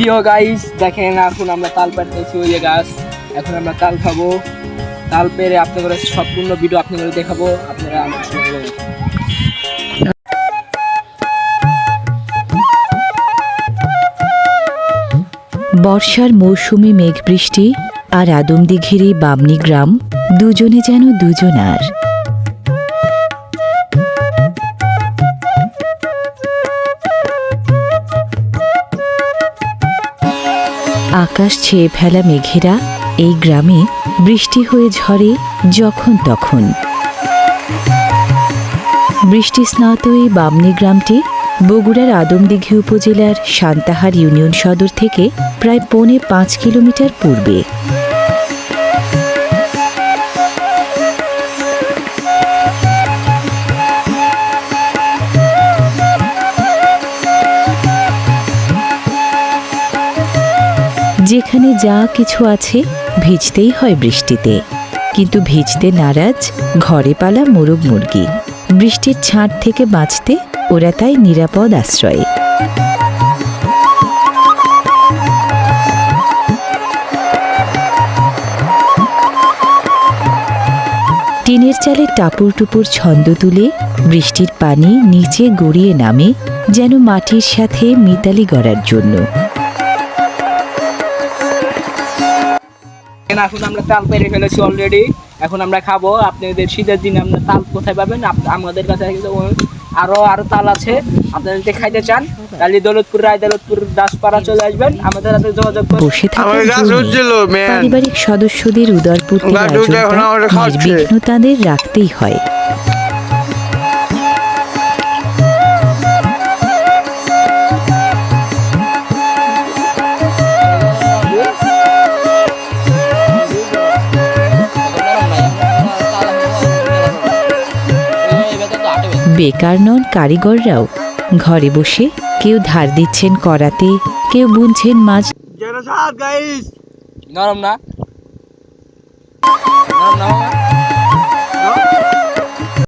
প্রিয় গাইস দেখেন এখন আমরা তাল পাড়তেছি ওই যে গাছ। এখন আমরা তাল খাবো, তাল পেরে আপনাদের সম্পূর্ণ ভিডিও আপনাদের দেখাবো। আপনারা আমার সঙ্গে থাকুন। বর্ষার মৌসুমী মেঘ বৃষ্টি আর আদমদিঘির এই বামনি গ্রাম দুজনে যেন দুজনার। আকাশ ছেয়ে ফেলা মেঘেরা এই গ্রামে বৃষ্টি হয়ে ঝরে যখন তখন। বৃষ্টি স্নাত এই বামনি গ্রামটি বগুড়ার আদমদিঘি উপজেলার সান্তাহার ইউনিয়ন সদর থেকে প্রায় ৫.৫ কিলোমিটার পূর্বে। যেখানে যা কিছু আছে ভিজতেই হয় বৃষ্টিতে, কিন্তু ভিজতে নারাজ ঘরে পালা মোরগ মুরগি। বৃষ্টির ছাঁট থেকে বাঁচতে ওরা তাই নিরাপদ আশ্রয়ে। টিনের চালে টাপুর টুপুর ছন্দ তুলে বৃষ্টির পানি নিচে গড়িয়ে নামে যেন মাটির সাথে মিতালি গড়ার জন্য। এখন আমরা তাল পেরে ফেলেছি অলরেডি। এখন আমরা খাবো। আপনাদের শীতের দিনে আপনার তাল কোথায় পাবেন? আমাদের কাছে আরো তাল আছে। আপনারা যদি খাইতে চান তাহলে দৌলতপুর, রায় দৌলতপুর, দাসপাড়া চলে আসবেন, আমাদের সাথে যোগাযোগ করুন। বসে থাকা পারিবারিক সদস্যদের উদরপূর্তির নির্বিঘ্ন তাদের রাখতেই হয়। বেকার নন কারিগররাও। ঘরে বসে কেউ ধার দিচ্ছেন করাতে, কেউ বুনছেন মাছ। নরম না?